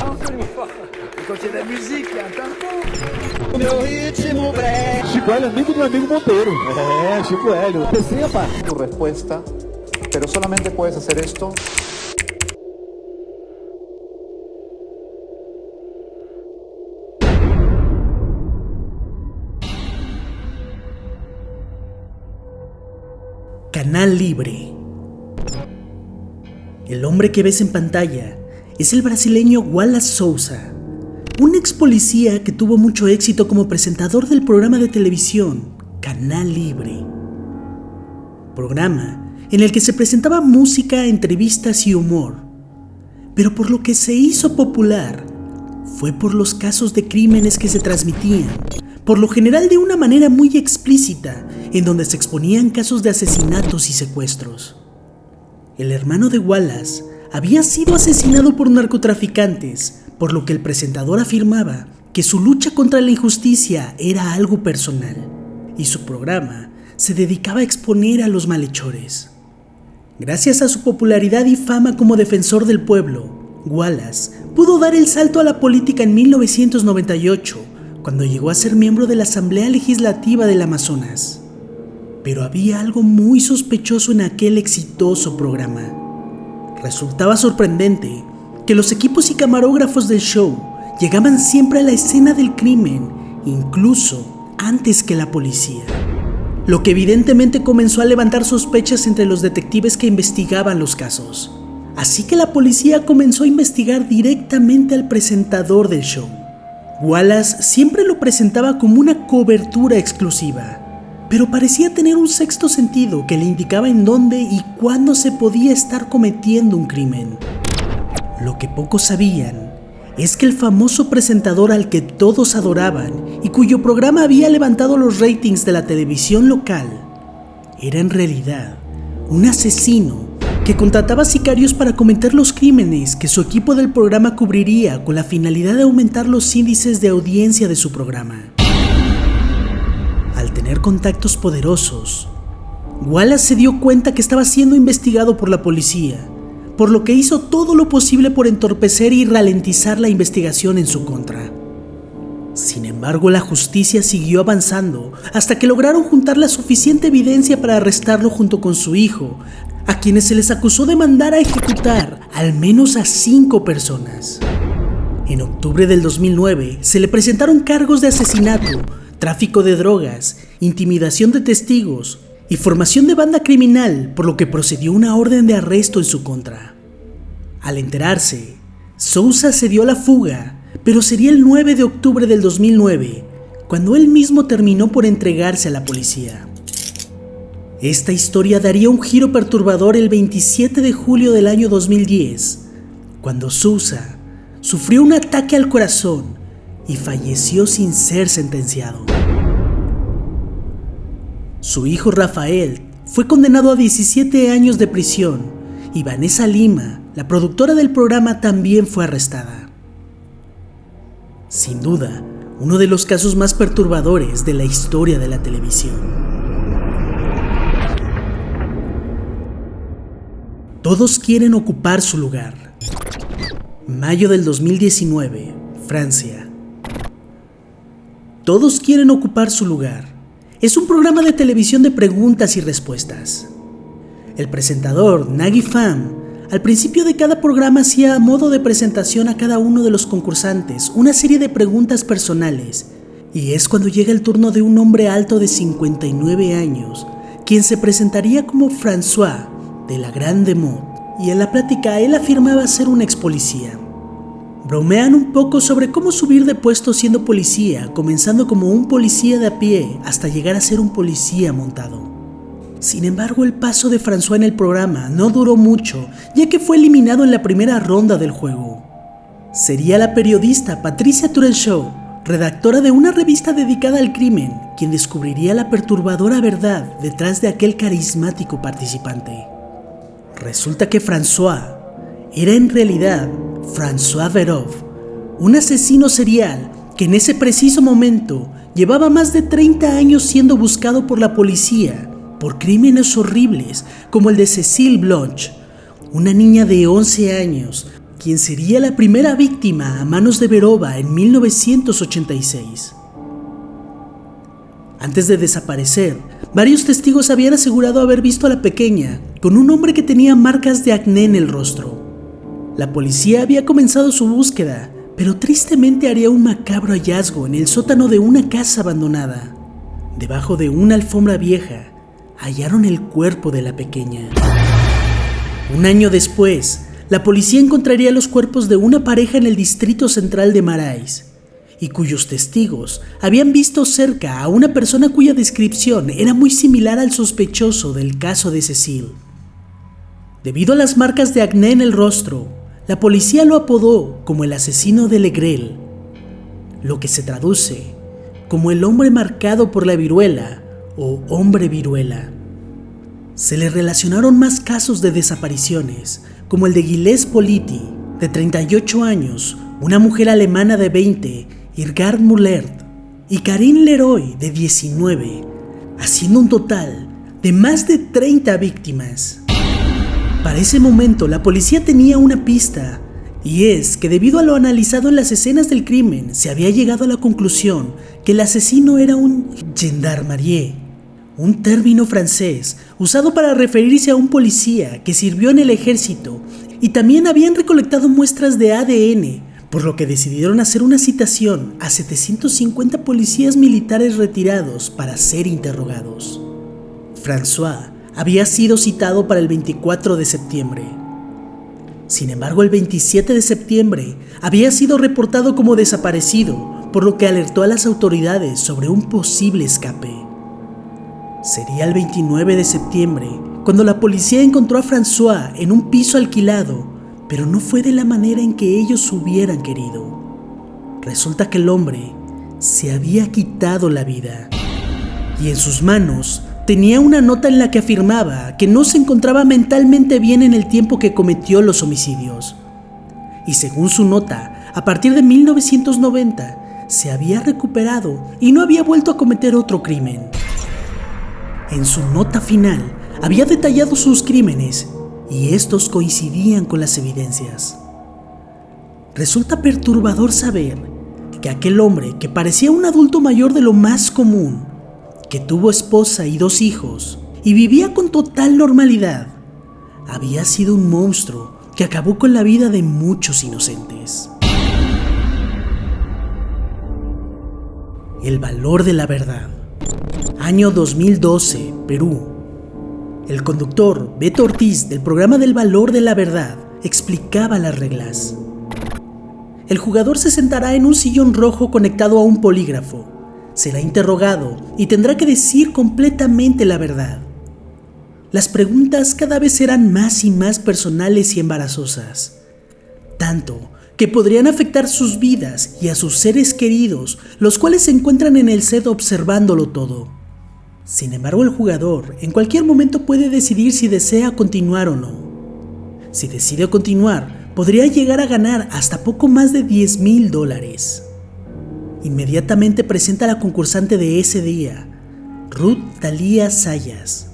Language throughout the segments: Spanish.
E quando tiver musique, então... Meu ritmo breve. Chico Hélio, amigo do amigo Monteiro. Chico Hélio. Receba tu respuesta, pero solamente puedes hacer esto. Canal Libre. El hombre que ves en pantalla es el brasileño Wallace Souza, un ex policía que tuvo mucho éxito como presentador del programa de televisión Canal Libre. Programa en el que se presentaba música, entrevistas y humor, pero por lo que se hizo popular fue por los casos de crímenes que se transmitían, por lo general de una manera muy explícita, en donde se exponían casos de asesinatos y secuestros. El hermano de Wallace había sido asesinado por narcotraficantes, por lo que el presentador afirmaba que su lucha contra la injusticia era algo personal, y su programa se dedicaba a exponer a los malhechores. Gracias a su popularidad y fama como defensor del pueblo, Wallace pudo dar el salto a la política en 1998, cuando llegó a ser miembro de la Asamblea Legislativa del Amazonas. Pero había algo muy sospechoso en aquel exitoso programa. Resultaba sorprendente que los equipos y camarógrafos del show llegaban siempre a la escena del crimen, incluso antes que la policía, lo que evidentemente comenzó a levantar sospechas entre los detectives que investigaban los casos. Así que la policía comenzó a investigar directamente al presentador del show. Wallace siempre lo presentaba como una cobertura exclusiva, pero parecía tener un sexto sentido que le indicaba en dónde y cuándo se podía estar cometiendo un crimen. Lo que pocos sabían es que el famoso presentador al que todos adoraban y cuyo programa había levantado los ratings de la televisión local era en realidad un asesino que contrataba sicarios para cometer los crímenes que su equipo del programa cubriría con la finalidad de aumentar los índices de audiencia de su programa. Al tener contactos poderosos, Wallace se dio cuenta que estaba siendo investigado por la policía, por lo que hizo todo lo posible por entorpecer y ralentizar la investigación en su contra. Sin embargo, la justicia siguió avanzando hasta que lograron juntar la suficiente evidencia para arrestarlo junto con su hijo, a quienes se les acusó de mandar a ejecutar al menos a 5 personas. En octubre del 2009 se le presentaron cargos de asesinato, tráfico de drogas, intimidación de testigos y formación de banda criminal, por lo que procedió una orden de arresto en su contra. Al enterarse, Souza se dio a la fuga, pero sería el 9 de octubre del 2009 cuando él mismo terminó por entregarse a la policía. Esta historia daría un giro perturbador el 27 de julio del año 2010, cuando Souza sufrió un ataque al corazón y falleció sin ser sentenciado. Su hijo Rafael fue condenado a 17 años de prisión y Vanessa Lima, la productora del programa, también fue arrestada. Sin duda, uno de los casos más perturbadores de la historia de la televisión. Todos quieren ocupar su lugar. Mayo del 2019, Francia. Todos quieren ocupar su lugar. Es un programa de televisión de preguntas y respuestas. El presentador, Nagui Pham, al principio de cada programa hacía a modo de presentación a cada uno de los concursantes una serie de preguntas personales, y es cuando llega el turno de un hombre alto de 59 años, quien se presentaría como François de la Grande Motte, y en la plática él afirmaba ser un ex policía. Bromean un poco sobre cómo subir de puesto siendo policía, comenzando como un policía de a pie hasta llegar a ser un policía montado. Sin embargo, el paso de François en el programa no duró mucho, ya que fue eliminado en la primera ronda del juego. Sería la periodista Patricia Turenchot, redactora de una revista dedicada al crimen, quien descubriría la perturbadora verdad detrás de aquel carismático participante. Resulta que François era en realidad François Vérov, un asesino serial que en ese preciso momento llevaba más de 30 años siendo buscado por la policía por crímenes horribles como el de Cécile Blanche, una niña de 11 años, quien sería la primera víctima a manos de Berova en 1986. Antes de desaparecer, varios testigos habían asegurado haber visto a la pequeña con un hombre que tenía marcas de acné en el rostro. La policía había comenzado su búsqueda, pero tristemente haría un macabro hallazgo en el sótano de una casa abandonada. Debajo de una alfombra vieja, hallaron el cuerpo de la pequeña. Un año después, la policía encontraría los cuerpos de una pareja en el distrito central de Marais, y cuyos testigos habían visto cerca a una persona cuya descripción era muy similar al sospechoso del caso de Cecil. Debido a las marcas de acné en el rostro, la policía lo apodó como el asesino de Legrel, lo que se traduce como el hombre marcado por la viruela o hombre viruela. Se le relacionaron más casos de desapariciones, como el de Gilles Politi, de 38 años, una mujer alemana de 20, Irgard Mullert, y Karine Leroy, de 19, haciendo un total de más de 30 víctimas. Para ese momento, la policía tenía una pista, y es que debido a lo analizado en las escenas del crimen, se había llegado a la conclusión que el asesino era un gendarmerie, un término francés usado para referirse a un policía que sirvió en el ejército, y también habían recolectado muestras de ADN, por lo que decidieron hacer una citación a 750 policías militares retirados para ser interrogados. François había sido citado para el 24 de septiembre. Sin embargo, el 27 de septiembre había sido reportado como desaparecido, por lo que alertó a las autoridades sobre un posible escape. Sería el 29 de septiembre cuando la policía encontró a François en un piso alquilado, pero no fue de la manera en que ellos hubieran querido. Resulta que el hombre se había quitado la vida, y en sus manos tenía una nota en la que afirmaba que no se encontraba mentalmente bien en el tiempo que cometió los homicidios. Y según su nota, a partir de 1990 se había recuperado y no había vuelto a cometer otro crimen. En su nota final había detallado sus crímenes y estos coincidían con las evidencias. Resulta perturbador saber que aquel hombre, que parecía un adulto mayor de lo más común, que tuvo esposa y 2 hijos y vivía con total normalidad, había sido un monstruo que acabó con la vida de muchos inocentes. El valor de la verdad. Año 2012, Perú. El conductor Beto Ortiz del programa del Valor de la Verdad explicaba las reglas. El jugador se sentará en un sillón rojo conectado a un polígrafo. Será interrogado y tendrá que decir completamente la verdad. Las preguntas cada vez serán más y más personales y embarazosas, tanto que podrían afectar sus vidas y a sus seres queridos, los cuales se encuentran en el set observándolo todo. Sin embargo, el jugador en cualquier momento puede decidir si desea continuar o no. Si decide continuar, podría llegar a ganar hasta poco más de $10,000. Inmediatamente presenta a la concursante de ese día, Ruth Thalía Sayas,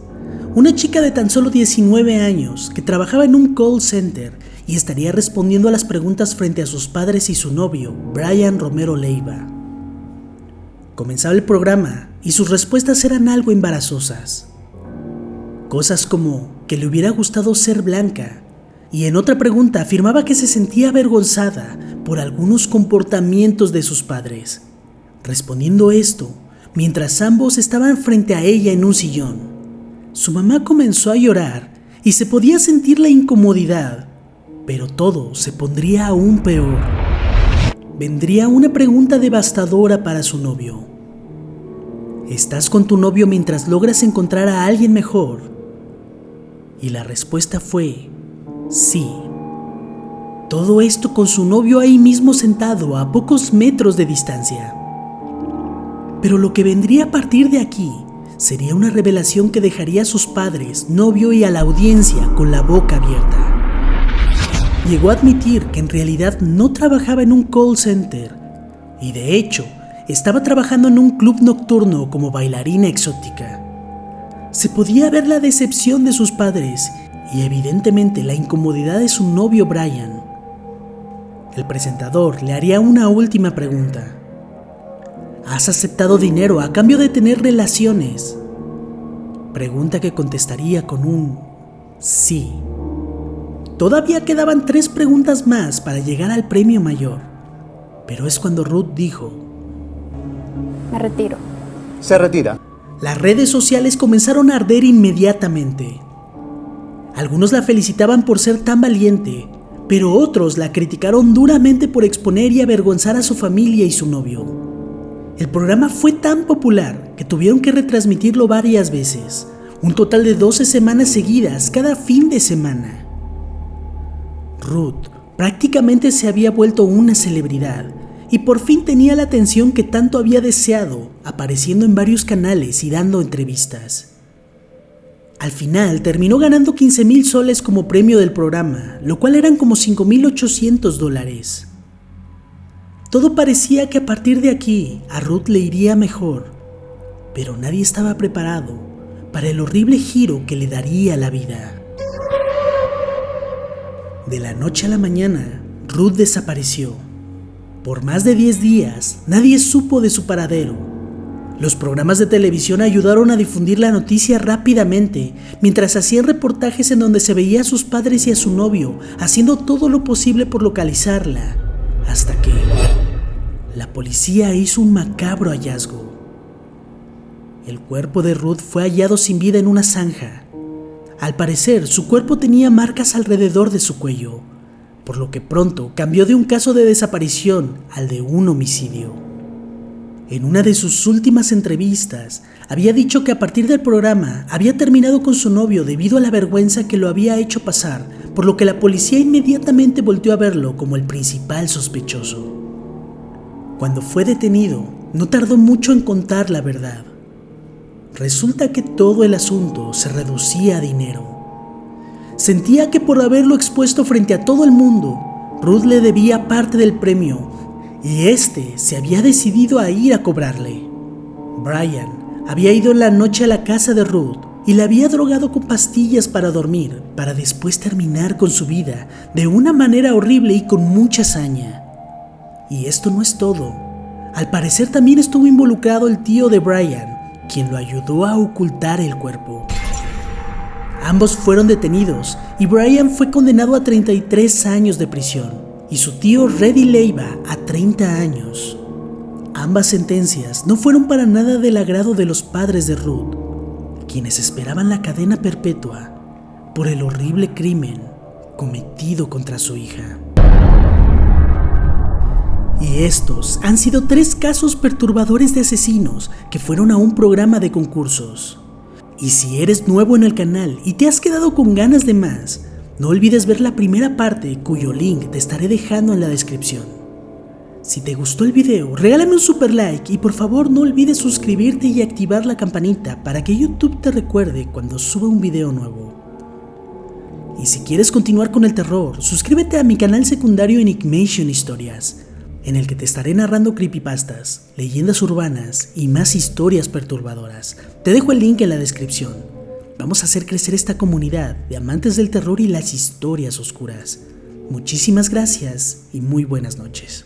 una chica de tan solo 19 años que trabajaba en un call center y estaría respondiendo a las preguntas frente a sus padres y su novio, Brian Romero Leiva. Comenzaba el programa y sus respuestas eran algo embarazosas. Cosas como que le hubiera gustado ser blanca, y en otra pregunta afirmaba que se sentía avergonzada por algunos comportamientos de sus padres, respondiendo esto mientras ambos estaban frente a ella en un sillón. Su mamá comenzó a llorar y se podía sentir la incomodidad, pero todo se pondría aún peor. Vendría una pregunta devastadora para su novio. ¿Estás con tu novio mientras logras encontrar a alguien mejor? Y la respuesta fue sí. Todo esto con su novio ahí mismo sentado a pocos metros de distancia. Pero lo que vendría a partir de aquí sería una revelación que dejaría a sus padres, novio y a la audiencia con la boca abierta. Llegó a admitir que en realidad no trabajaba en un call center y de hecho estaba trabajando en un club nocturno como bailarina exótica. Se podía ver la decepción de sus padres y evidentemente la incomodidad de su novio Brian. el presentador le haría una última pregunta. ¿Has aceptado dinero a cambio de tener relaciones? Pregunta que contestaría con un sí. Todavía quedaban 3 preguntas más para llegar al premio mayor, pero es cuando Ruth dijo: Me retiro. Se retira. Las redes sociales comenzaron a arder inmediatamente. Algunos la felicitaban por ser tan valiente, pero otros la criticaron duramente por exponer y avergonzar a su familia y su novio. El programa fue tan popular que tuvieron que retransmitirlo varias veces, un total de 12 semanas seguidas cada fin de semana. Ruth prácticamente se había vuelto una celebridad y por fin tenía la atención que tanto había deseado, apareciendo en varios canales y dando entrevistas. Al final terminó ganando 15,000 soles como premio del programa, lo cual eran como $5,800. Todo parecía que a partir de aquí a Ruth le iría mejor, pero nadie estaba preparado para el horrible giro que le daría la vida. De la noche a la mañana, Ruth desapareció. Por más de 10 días, nadie supo de su paradero. Los programas de televisión ayudaron a difundir la noticia rápidamente, mientras hacían reportajes en donde se veía a sus padres y a su novio haciendo todo lo posible por localizarla, hasta que la policía hizo un macabro hallazgo. El cuerpo de Ruth fue hallado sin vida en una zanja. Al parecer, su cuerpo tenía marcas alrededor de su cuello, por lo que pronto cambió de un caso de desaparición al de un homicidio. En una de sus últimas entrevistas, había dicho que a partir del programa había terminado con su novio debido a la vergüenza que lo había hecho pasar, por lo que la policía inmediatamente volteó a verlo como el principal sospechoso. Cuando fue detenido, no tardó mucho en contar la verdad. Resulta que todo el asunto se reducía a dinero. Sentía que por haberlo expuesto frente a todo el mundo, Ruth le debía parte del premio y se había decidido a ir a cobrarle. Brian había ido en la noche a la casa de Ruth y la había drogado con pastillas para dormir, para después terminar con su vida de una manera horrible y con mucha saña. Y esto no es todo. Al parecer también estuvo involucrado el tío de Brian, quien lo ayudó a ocultar el cuerpo. Ambos fueron detenidos y Brian fue condenado a 33 años de prisión y su tío Reddy Leiva a 30 años. Ambas sentencias no fueron para nada del agrado de los padres de Ruth, quienes esperaban la cadena perpetua por el horrible crimen cometido contra su hija. Y estos han sido 3 casos perturbadores de asesinos que fueron a un programa de concursos. Y si eres nuevo en el canal y te has quedado con ganas de más, no olvides ver la primera parte cuyo link te estaré dejando en la descripción. Si te gustó el video, regálame un super like y por favor no olvides suscribirte y activar la campanita para que YouTube te recuerde cuando suba un video nuevo. Y si quieres continuar con el terror, suscríbete a mi canal secundario Enigmation Historias, en el que te estaré narrando creepypastas, leyendas urbanas y más historias perturbadoras. Te dejo el link en la descripción. Vamos a hacer crecer esta comunidad de amantes del terror y las historias oscuras. Muchísimas gracias y muy buenas noches.